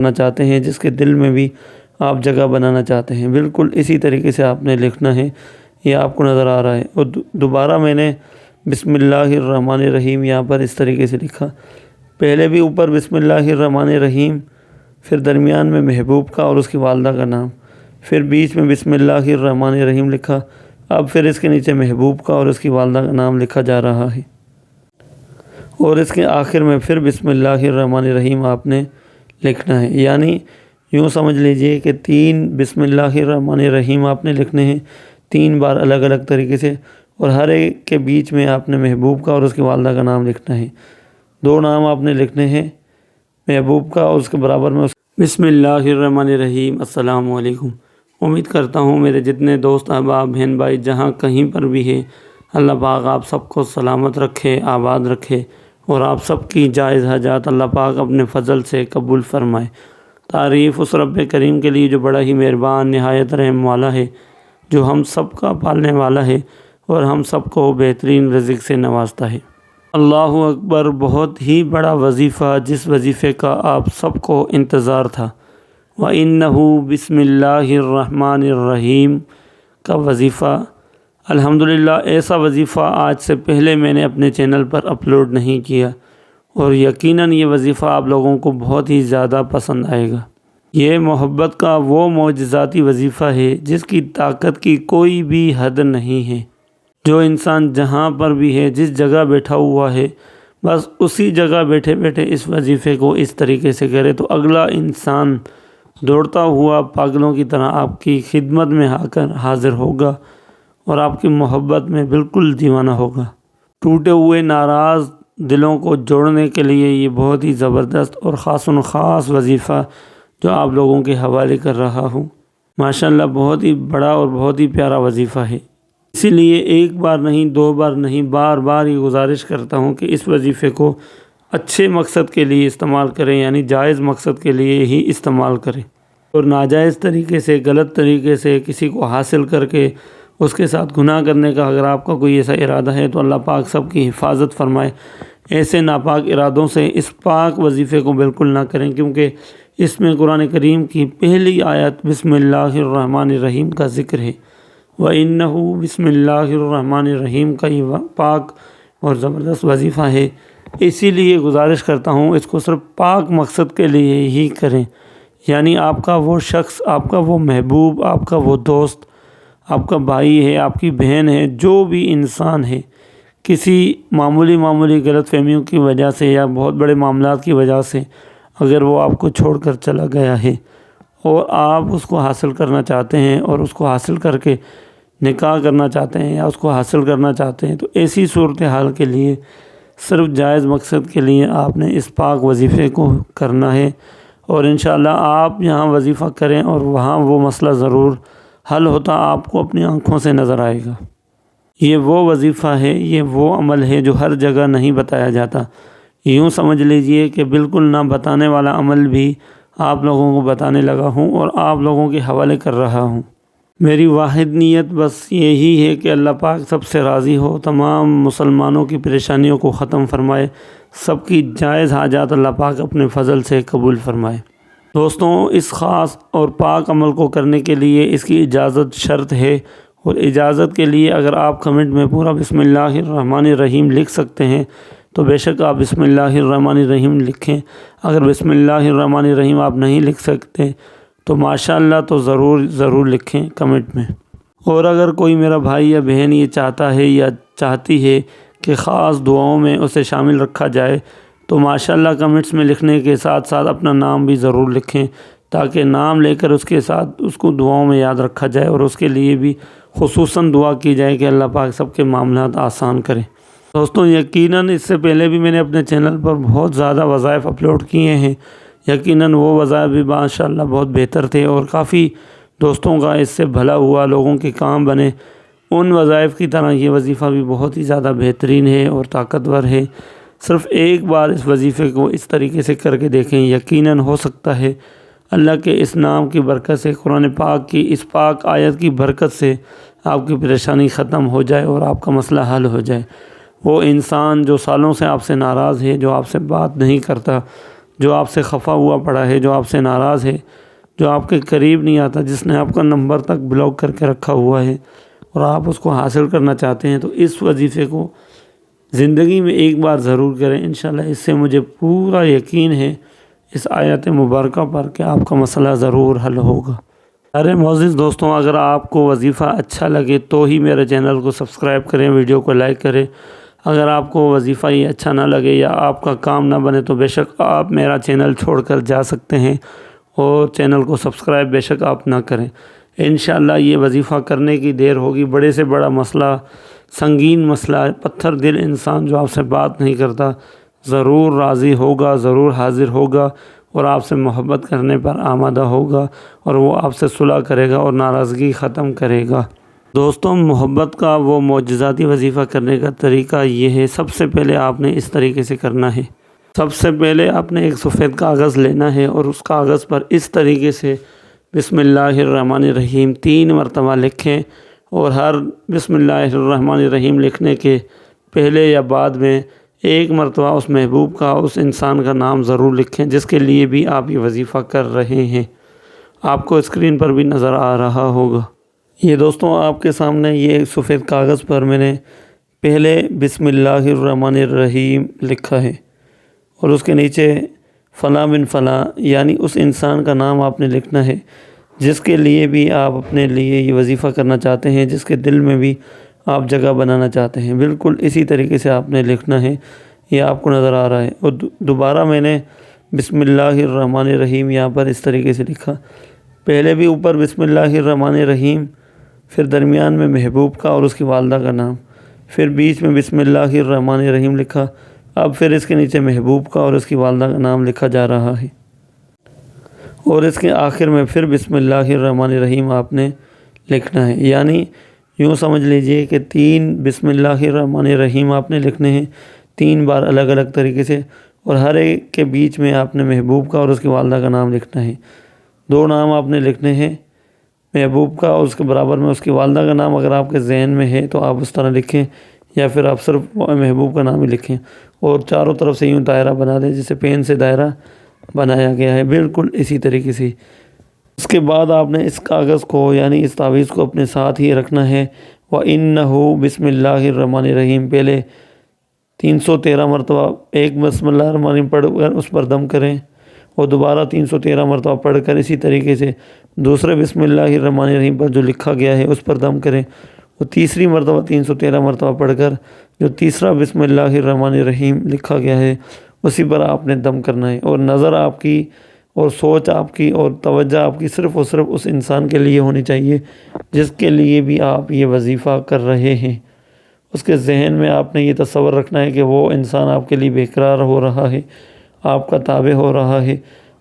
کرنا چاہتے ہیں، جس کے دل میں بھی آپ جگہ بنانا چاہتے ہیں، بالکل اسی طریقے سے آپ نے لکھنا ہے۔ یہ آپ کو نظر آ رہا ہے، اور دوبارہ میں نے بسم اللہ الرحمن الرحیم یہاں پر اس طریقے سے لکھا۔ پہلے بھی اوپر بسم اللہ الرحمن الرحیم، پھر درمیان میں محبوب کا اور اس کی والدہ کا نام، پھر بیچ میں بسم اللہ الرحمن الرحیم لکھا، اب پھر اس کے نیچے محبوب کا اور اس کی والدہ کا نام لکھا جا رہا ہے، اور اس کے آخر میں پھر بسم اللہ الرحمن الرحیم آپ نے لکھنا ہے۔ یعنی یوں سمجھ لیجئے کہ 3 بسم اللہ الرحمن الرحیم آپ نے لکھنے ہیں 3 بار الگ الگ طریقے سے، اور ہر ایک کے بیچ میں آپ نے محبوب کا اور اس کی والدہ کا نام لکھنا ہے۔ 2 نام آپ نے لکھنے ہیں، محبوب کا اور اس کے برابر میں بسم اللہ الرحمن الرحیم۔ السلام علیکم۔ امید کرتا ہوں میرے جتنے دوست احباب بہن بھائی جہاں کہیں پر بھی ہیں، اللہ پاک آپ سب کو سلامت رکھے، آباد رکھے، اور آپ سب کی جائز حاجات اللہ پاک اپنے فضل سے قبول فرمائے۔ تعریف اس رب کریم کے لیے جو بڑا ہی مہربان، نہایت رحم والا ہے، جو ہم سب کا پالنے والا ہے اور ہم سب کو بہترین رزق سے نوازتا ہے۔ اللہ اکبر۔ بہت ہی بڑا وظیفہ، جس وظیفے کا آپ سب کو انتظار تھا، وَإِنَّهُ بسم اللہ الرحمن الرحیم کا وظیفہ۔ الحمدللہ ایسا وظیفہ آج سے پہلے میں نے اپنے چینل پر اپلوڈ نہیں کیا، اور یقیناً یہ وظیفہ آپ لوگوں کو بہت ہی زیادہ پسند آئے گا۔ یہ محبت کا وہ معجزاتی وظیفہ ہے جس کی طاقت کی کوئی بھی حد نہیں ہے۔ جو انسان جہاں پر بھی ہے، جس جگہ بیٹھا ہوا ہے، بس اسی جگہ بیٹھے بیٹھے اس وظیفے کو اس طریقے سے کرے تو اگلا انسان دوڑتا ہوا پاگلوں کی طرح آپ کی خدمت میں آ کر حاضر ہوگا اور آپ کی محبت میں بالکل دیوانہ ہوگا۔ ٹوٹے ہوئے ناراض دلوں کو جوڑنے کے لیے یہ بہت ہی زبردست اور خاص وظیفہ جو آپ لوگوں کے حوالے کر رہا ہوں، ماشاءاللہ بہت ہی بڑا اور بہت ہی پیارا وظیفہ ہے۔ اسی لیے 1 بار نہیں، 2 بار نہیں، بار بار یہ گزارش کرتا ہوں کہ اس وظیفے کو اچھے مقصد کے لیے استعمال کریں، یعنی جائز مقصد کے لیے ہی استعمال کریں، اور ناجائز طریقے سے، غلط طریقے سے کسی کو حاصل کر کے اس کے ساتھ گناہ کرنے کا اگر آپ کا کوئی ایسا ارادہ ہے تو اللہ پاک سب کی حفاظت فرمائے۔ ایسے ناپاک ارادوں سے اس پاک وظیفے کو بالکل نہ کریں، کیونکہ اس میں قرآن کریم کی پہلی آیت بسم اللہ الرحمن الرحیم کا ذکر ہے، وَإِنَّهُ بسم اللہ الرحمن الرحیم کا یہ پاک اور زبردست وظیفہ ہے۔ اسی لیے گزارش کرتا ہوں اس کو صرف پاک مقصد کے لیے ہی کریں، یعنی آپ کا وہ شخص، آپ کا وہ محبوب، آپ کا وہ دوست، آپ کا بھائی ہے، آپ کی بہن ہے، جو بھی انسان ہے، کسی معمولی غلط فہمیوں کی وجہ سے یا بہت بڑے معاملات کی وجہ سے اگر وہ آپ کو چھوڑ کر چلا گیا ہے اور آپ اس کو حاصل کرنا چاہتے ہیں اور اس کو حاصل کر کے نکاح کرنا چاہتے ہیں یا اس کو حاصل کرنا چاہتے ہیں، تو ایسی صورتحال کے لیے صرف جائز مقصد کے لیے آپ نے اس پاک وظیفے کو کرنا ہے، اور انشاءاللہ آپ یہاں وظیفہ کریں اور وہاں وہ مسئلہ ضرور حل ہوتا آپ کو اپنی آنکھوں سے نظر آئے گا۔ یہ وہ وظیفہ ہے، یہ وہ عمل ہے جو ہر جگہ نہیں بتایا جاتا۔ یوں سمجھ لیجئے کہ بالکل نہ بتانے والا عمل بھی آپ لوگوں کو بتانے لگا ہوں اور آپ لوگوں کے حوالے کر رہا ہوں۔ میری واحد نیت بس یہی ہے کہ اللہ پاک سب سے راضی ہو، تمام مسلمانوں کی پریشانیوں کو ختم فرمائے، سب کی جائز حاجات اللہ پاک اپنے فضل سے قبول فرمائے۔ دوستوں، اس خاص اور پاک عمل کو کرنے کے لیے اس کی اجازت شرط ہے، اور اجازت کے لیے اگر آپ کمنٹ میں پورا بسم اللہ الرحمن الرحیم لکھ سکتے ہیں تو بے شک آپ بسم اللہ الرحمن الرحیم لکھیں۔ اگر بسم اللہ الرحمن الرحیم آپ نہیں لکھ سکتے تو ماشاءاللہ تو ضرور لکھیں کمنٹ میں۔ اور اگر کوئی میرا بھائی یا بہن یہ چاہتا ہے یا چاہتی ہے کہ خاص دعاؤں میں اسے شامل رکھا جائے تو ماشاءاللہ کمنٹس میں لکھنے کے ساتھ ساتھ اپنا نام بھی ضرور لکھیں، تاکہ نام لے کر اس کے ساتھ اس کو دعاؤں میں یاد رکھا جائے اور اس کے لیے بھی خصوصاً دعا کی جائے کہ اللہ پاک سب کے معاملات آسان کرے۔ دوستوں، یقیناً اس سے پہلے بھی میں نے اپنے چینل پر بہت زیادہ وظائف اپلوڈ کیے ہیں، یقیناً وہ وظائف بھی ماشاءاللہ بہت بہتر تھے اور کافی دوستوں کا اس سے بھلا ہوا، لوگوں کے کام بنے۔ ان وظائف کی طرح یہ وظیفہ بھی بہت ہی زیادہ بہترین ہے اور طاقتور ہے۔ صرف 1 بار اس وظیفے کو اس طریقے سے کر کے دیکھیں، یقیناً ہو سکتا ہے اللہ کے اس نام کی برکت سے، قرآن پاک کی اس پاک آیت کی برکت سے آپ کی پریشانی ختم ہو جائے اور آپ کا مسئلہ حل ہو جائے۔ وہ انسان جو سالوں سے آپ سے ناراض ہے، جو آپ سے بات نہیں کرتا، جو آپ سے خفا ہوا پڑا ہے، جو آپ سے ناراض ہے، جو آپ کے قریب نہیں آتا، جس نے آپ کا نمبر تک بلاک کر کے رکھا ہوا ہے اور آپ اس کو حاصل کرنا چاہتے ہیں، تو اس وظیفے کو زندگی میں ایک بار ضرور کریں انشاءاللہ۔ اس سے مجھے پورا یقین ہے اس آیت مبارکہ پر کہ آپ کا مسئلہ ضرور حل ہوگا۔ ارے معزز دوستوں، اگر آپ کو وظیفہ اچھا لگے تو ہی میرے چینل کو سبسکرائب کریں، ویڈیو کو لائک کریں۔ اگر آپ کو وظیفہ یہ اچھا نہ لگے یا آپ کا کام نہ بنے تو بے شک آپ میرا چینل چھوڑ کر جا سکتے ہیں اور چینل کو سبسکرائب بے شک آپ نہ کریں۔ انشاءاللہ یہ وظیفہ کرنے کی دیر ہوگی۔ بڑے سے بڑا مسئلہ، سنگین مسئلہ، پتھر دل انسان جو آپ سے بات نہیں کرتا ضرور راضی ہوگا، ضرور حاضر ہوگا اور آپ سے محبت کرنے پر آمادہ ہوگا اور وہ آپ سے صلح کرے گا اور ناراضگی ختم کرے گا۔ دوستوں، محبت کا وہ معجزاتی وظیفہ کرنے کا طریقہ یہ ہے، سب سے پہلے آپ نے اس طریقے سے کرنا ہے۔ سب سے پہلے آپ نے ایک سفید کاغذ لینا ہے اور اس کاغذ پر اس طریقے سے بسم اللہ الرحمن الرحیم 3 مرتبہ لکھیں، اور ہر بسم اللہ الرحمن الرحیم لکھنے کے پہلے یا بعد میں ایک مرتبہ اس محبوب کا، اس انسان کا نام ضرور لکھیں جس کے لیے بھی آپ یہ وظیفہ کر رہے ہیں۔ آپ کو اسکرین پر بھی نظر آ رہا ہوگا۔ یہ دوستوں آپ کے سامنے یہ سفید کاغذ پر میں نے پہلے بسم اللہ الرحمن الرحیم لکھا ہے اور اس کے نیچے فلاں بن فلاں، یعنی اس انسان کا نام آپ نے لکھنا ہے جس کے لیے بھی آپ اپنے لیے یہ وظیفہ کرنا چاہتے ہیں، جس کے دل میں بھی آپ جگہ بنانا چاہتے ہیں۔ بالکل اسی طریقے سے آپ نے لکھنا ہے، یہ آپ کو نظر آ رہا ہے۔ اور دوبارہ میں نے بسم اللہ الرحمن الرحیم یہاں پر اس طریقے سے لکھا، پہلے بھی اوپر بسم اللہ الرحمن الرحیم، پھر درمیان میں محبوب کا اور اس کی والدہ کا نام، پھر بیچ میں بسم اللہ الرحمن الرحیم لکھا، اب پھر اس کے نیچے محبوب کا اور اس کی والدہ کا نام لکھا جا رہا ہے، اور اس کے آخر میں پھر بسم اللہ الرحمن الرحیم آپ نے لکھنا ہے۔ یعنی یوں سمجھ لیجئے کہ 3 بسم اللہ الرحمن الرحیم آپ نے لکھنے ہیں 3 بار الگ الگ طریقے سے، اور ہر ایک کے بیچ میں آپ نے محبوب کا اور اس کی والدہ کا نام لکھنا ہے۔ 2 نام آپ نے لکھنے ہیں، محبوب کا اور اس کے برابر میں اس کی والدہ کا نام، اگر آپ کے ذہن میں ہے تو آپ اس طرح لکھیں، یا پھر آپ صرف محبوب کا نام ہی لکھیں، اور چاروں طرف سے یوں دائرہ بنا دیں جسے پین سے دائرہ بنایا گیا ہے، بالکل اسی طریقے سے۔ اس کے بعد آپ نے اس کاغذ کو یعنی اس تعویذ کو اپنے ساتھ ہی رکھنا ہے۔ وَإِنَّهُ بسم اللہ الرحمن الرحیم پہلے 313 مرتبہ ایک بسم اللہ الرحمن الرحیم پڑھ کر اس پر دم کریں، اور دوبارہ 313 مرتبہ پڑھ کر اسی طریقے سے دوسرے بسم اللہ الرحمن الرحیم پر جو لکھا گیا ہے اس پر دم کریں، اور تیسری مرتبہ 313 مرتبہ پڑھ کر جو تیسرا بسم اللہ الرحمن الرحیم لکھا گیا ہے اسی پر آپ نے دم کرنا ہے، اور نظر آپ کی اور سوچ آپ کی اور توجہ آپ کی صرف اور صرف اس انسان کے لیے ہونی چاہیے جس کے لیے بھی آپ یہ وظیفہ کر رہے ہیں۔ اس کے ذہن میں آپ نے یہ تصور رکھنا ہے کہ وہ انسان آپ کے لیے بیقرار ہو رہا ہے، آپ کا تابع ہو رہا ہے۔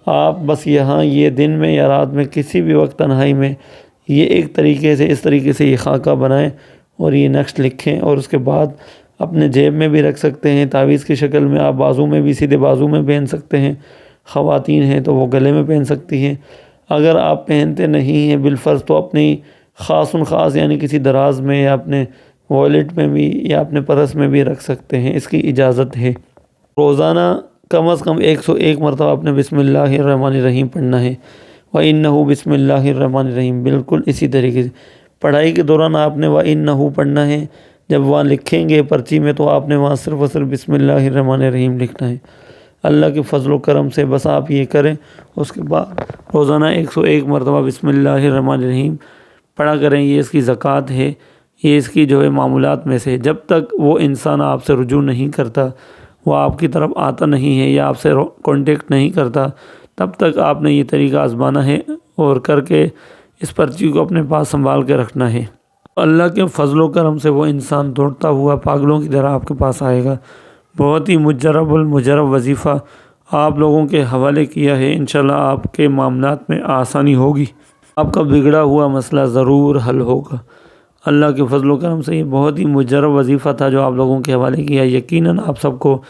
آپ بس یہاں یہ دن میں یا رات میں کسی بھی وقت تنہائی میں یہ ایک طریقے سے اس طریقے سے یہ خاکہ بنائیں اور یہ نقش لکھیں، اور اس کے بعد اپنے جیب میں بھی رکھ سکتے ہیں تعویذ کی شکل میں، آپ بازو میں بھی سیدھے بازو میں پہن سکتے ہیں، خواتین ہیں تو وہ گلے میں پہن سکتی ہیں، اگر آپ پہنتے نہیں ہیں بالفرض تو اپنی خاص خاص یعنی کسی دراز میں یا اپنے والیٹ میں بھی یا اپنے پرس میں بھی رکھ سکتے ہیں، اس کی اجازت ہے۔ روزانہ کم از کم 101 مرتبہ آپ نے بسم اللہ الرحمن الرحیم پڑھنا ہے۔ وَإِنَّهُ بسم اللہ الرحمن الرحیم بالکل اسی طریقے سے پڑھائی کے دوران آپ نے وَإِنَّهُ پڑھنا ہے، جب وہاں لکھیں گے پرچی میں تو آپ نے وہاں صرف اور صرف بسم اللہ الرحمن الرحیم لکھنا ہے۔ اللہ کے فضل و کرم سے بس آپ یہ کریں، اس کے بعد روزانہ 101 مرتبہ بسم اللہ الرحمن الرحیم پڑھا کریں۔ یہ اس کی زکوٰۃ ہے، یہ اس کی جو ہے معمولات میں سے، جب تک وہ انسان آپ سے رجوع نہیں کرتا، وہ آپ کی طرف آتا نہیں ہے یا آپ سے کانٹیکٹ نہیں کرتا، تب تک آپ نے یہ طریقہ آزمانا ہے اور کر کے اس پرچی کو اپنے پاس سنبھال کے رکھنا ہے۔ اللہ کے فضل و کرم سے وہ انسان دوڑتا ہوا پاگلوں کی طرح آپ کے پاس آئے گا۔ بہت ہی مجرب المجرب وظیفہ آپ لوگوں کے حوالے کیا ہے، انشاءاللہ آپ کے معاملات میں آسانی ہوگی، آپ کا بگڑا ہوا مسئلہ ضرور حل ہوگا۔ اللہ کے فضل و کرم سے یہ بہت ہی مجرب وظیفہ تھا جو آپ لوگوں کے حوالے کیا، یقیناً آپ سب کو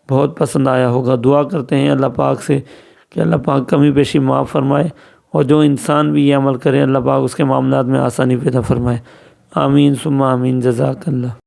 بہت پسند آیا ہوگا۔ دعا کرتے ہیں اللہ پاک سے کہ اللہ پاک کمی بیشی معاف فرمائے، اور جو انسان بھی یہ عمل کرے اللہ پاک اس کے معاملات میں آسانی پیدا فرمائے۔ آمین ثم آمین، جزاک اللہ۔